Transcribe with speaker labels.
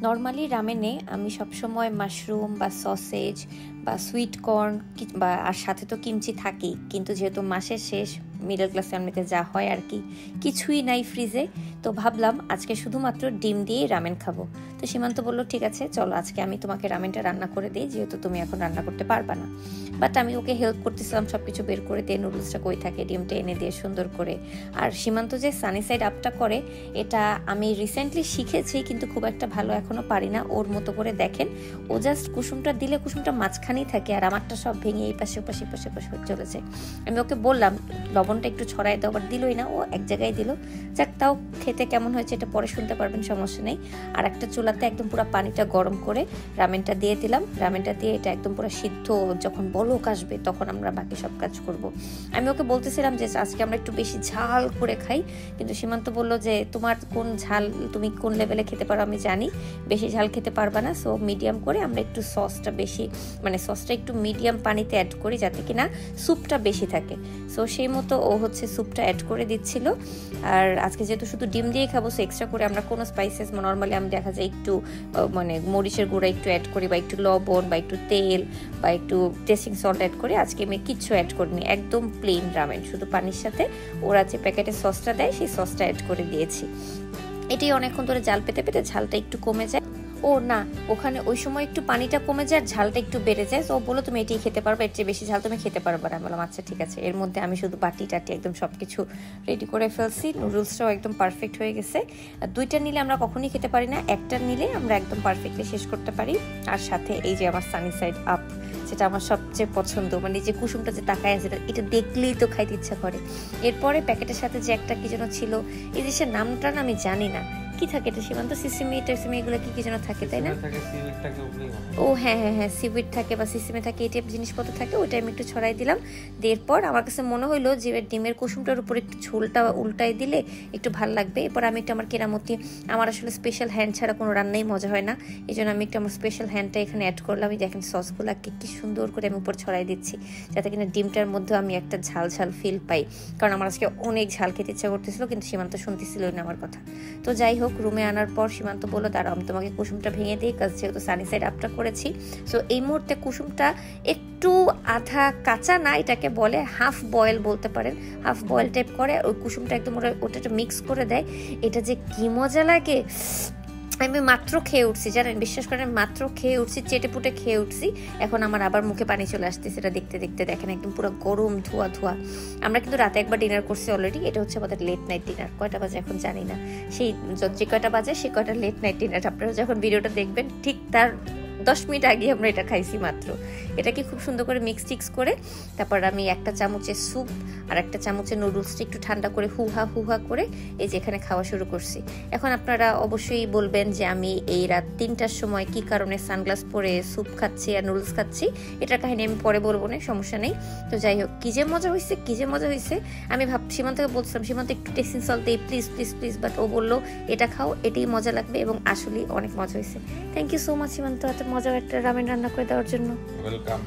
Speaker 1: Normally রামেনে আমি সবসময় mushroom বা সসেজ বা সুইট কর্ন বা আর সাথে তো কিমচি থাকেই, কিন্তু যেহেতু মাসের শেষ মিডল ক্লাস ফ্যামিলিতে যা হয় আর কি, কিছুই নাই ফ্রিজে, তো ভাবলাম আজকে শুধুমাত্র ডিম দিয়েই রামেন খাবো। তো সীমান্ত বললো ঠিক আছে চলো আজকে আমি তোমাকে রামেনটা রান্না করে দিই, যেহেতু তুমি এখন রান্না করতে পারবা না। বাট আমি ওকে হেল্প করতেছিলাম সব কিছু বের করে দিয়ে, নুডলসটা কই থাকে ডিমটা এনে দিয়ে সুন্দর করে। আর সীমান্ত যে সানি সাইড আপটা করে এটা আমি রিসেন্টলি শিখেছি, কিন্তু খুব একটা ভালো এখনো পারি না। ওর মতো করে দেখেন, ও জাস্ট কুসুমটা দিলে কুসুমটা মাঝখানেই থাকে আর আমারটা সব ভেঙে এই পাশে ওপাশে পাশে পাশে চলেছে। আমি ওকে বললাম লবণটা একটু ছড়াই দাও, আবার দিলই না, ও এক জায়গায় দিল। যাক, তাও খেতে কেমন হয়েছে এটা পরে শুনতে পারবেন, সমস্যা নেই। আর একটা চুলাতে একদম পুরো পানিটা গরম করে রামেনটা দিয়ে দিলাম। রামেনটা দিয়ে এটা একদম পুরো সিদ্ধ, যখন বলক আসবে তখন আমরা বাকি সব কাজ করব। আমি ওকে বলতেছিলাম যে আজকে আমরা একটু বেশি ঝাল করে খাই, কিন্তু সীমান্ত বলল যে তোমার কোন ঝাল, তুমি কোন লেভেলে খেতে পারো আমি জানি, বেশি ঝাল খেতে পারবা না, সো মিডিয়াম করে আমরা একটু সসটা বেশি, মানে সসটা একটু মিডিয়াম পানিতে অ্যাড করি যাতে কিনা স্যুপটা বেশি থাকে। সো সেই মতো ও হচ্ছে স্যুপটা অ্যাড করে দিচ্ছিল। আর আজকে যেহেতু শুধু ডিম দিয়ে খাবো, সো এক্সট্রা করে আমরা কোনো স্পাইসেস, নর্মালি আমি দেখা যায় একটু মানে মরিচের গুঁড়া একটু অ্যাড করি, বা একটু লবণ বা একটু তেল বা একটু টেস্টিং সল্ট অ্যাড করি। আজকে আমি কিচ্ছু অ্যাড করিনি, একদম প্লেন রামেন, শুধু পানির সাথে ওরা যে প্যাকেটের সসটা দেয় সেই সসটা অ্যাড করে দিয়েছি। এটাই অনেকক্ষণ ধরে জাল পেতে পেতে ঝালটা একটু কমে যায়। ও না, ওখানে ওই সময় একটু পানিটা কমে যায় আর ঝালটা একটু বেড়ে যায়। তো ও বললো তুমি এটাই খেতে পারবে, এর চেয়ে বেশি ঝাল তুমি খেতে পারবে না। বললাম আচ্ছা ঠিক আছে। এর মধ্যে আমি শুধু বাটি টাটি একদম সব কিছু রেডি করে ফেলছি, নুডলসটাও একদম পারফেক্ট হয়ে গেছে। দুইটা নিলে আমরা কখনই খেতে পারি না, একটা নিলে আমরা একদম পারফেক্টলি শেষ করতে পারি। আর সাথে এই যে আমার সানি সাইড আপ, যেটা আমার সবচেয়ে পছন্দ, মানে যে কুসুমটা যে তাকায় আছে এটা দেখলেই তো খাইতে ইচ্ছা করে। এরপরে প্যাকেটের সাথে যে একটা কি যেন ছিল, এই জিনিসের নামটা না আমি জানি না কি থাকে, এটা সীমান্ত সিসিমি টেসিমি এগুলো কি যেন থাকে তাই না? ও হ্যাঁ হ্যাঁ হ্যাঁ, সিউইড থাকে বা সিসিমি থাকে, এই টাইপ জিনিসপত্র থাকে। ওইটা আমি একটু ছড়াই দিলাম। এরপর আমার কাছে মনে হইলো যে ডিমের কুসুমটার উপর একটু ঝোলটা উল্টাই দিলে একটু ভালো লাগবে। এরপর আমি একটু আমার কেরামতি, আমার আসলে স্পেশাল হ্যান্ড ছাড়া কোনো রান্নাই মজা হয় না, এই জন্য আমি একটু আমার স্পেশাল হ্যান্ডটা এখানে অ্যাড করলাম। এই দেখেন সসগুলাকে কি সুন্দর করে আমি উপর ছড়াই দিচ্ছি, যাতে কিনা ডিমটার মধ্যে আমি একটা ঝাল ঝাল ফিল পাই। কারণ আমার আজকে অনেক ঝাল খেতে ইচ্ছা করতেছিল, কিন্তু সীমান্ত শুনতেছিল না আমার কথা। তো যাই হোক, রুমে আনার পর সীমান্ত বললো দাঁড়াও আমি তোমাকে কুসুমটা ভেঙে দিই, কাজ যেহেতু সানি সাইড আপটা করেছি। সো এই মুহূর্তে কুসুমটা একটু আধা কাঁচা না, এটাকে বলে হাফ বয়েল বলতে পারেন, হাফ বয়েল টাইপ করে ওই কুসুমটা একদম ওটা মিক্স করে দেয়। এটা যে কি মজা লাগে, আমি মাত্র খেয়ে উঠছি জানেন, বিশ্বাস করেন মাত্র খেয়ে উঠছি, চেটে পুটে খেয়ে উঠছি। এখন আমার আবার মুখে পানি চলে আসছে সেটা দেখতে দেখতে। দেখেন একদম পুরো গরম ধোয়া ধোয়া। আমরা কিন্তু রাতে একবার ডিনার করছি অলরেডি, এটা হচ্ছে আমাদের লেট নাইট ডিনার। কয়টা বাজে এখন জানি না, সেই যে কয়টা বাজে সে কয়টা লেট নাইট ডিনার। আপনারা যখন ভিডিওটা দেখবেন ঠিক তার 10 মিনিট আগে আমরা এটা খাইছি মাত্র। এটাকে খুব সুন্দর করে মিক্স করে তারপর আমি একটা চামচের স্যুপ আর একটা চামচের নুডলসটা একটু ঠান্ডা করে হুহা করে এই যে এখানে খাওয়া শুরু করছি। এখন আপনারা অবশ্যই বলবেন যে আমি এই রাত 3টার সময় কি কারণে সানগ্লাস পরে স্যুপ খাচ্ছি আর নুডলস খাচ্ছি, এটার কাহিনী আমি পরে বলবো না, সমস্যা নেই। তো যাই হোক, কি যে মজা হয়েছে। আমি সীমান্তকে বলছিলাম সীমান্ত একটু টেস্টিং সল্ট দিই প্লিজ প্লিজ প্লিজ, বাট ও বললো এটা খাও, এটাই মজা লাগবে, এবং আসলেই অনেক মজা হয়েছে। থ্যাংক ইউ সো মাচ সীমান্ত, এত মজার একটা রামেন রান্না করে দেওয়ার জন্য।
Speaker 2: ওয়েলকাম।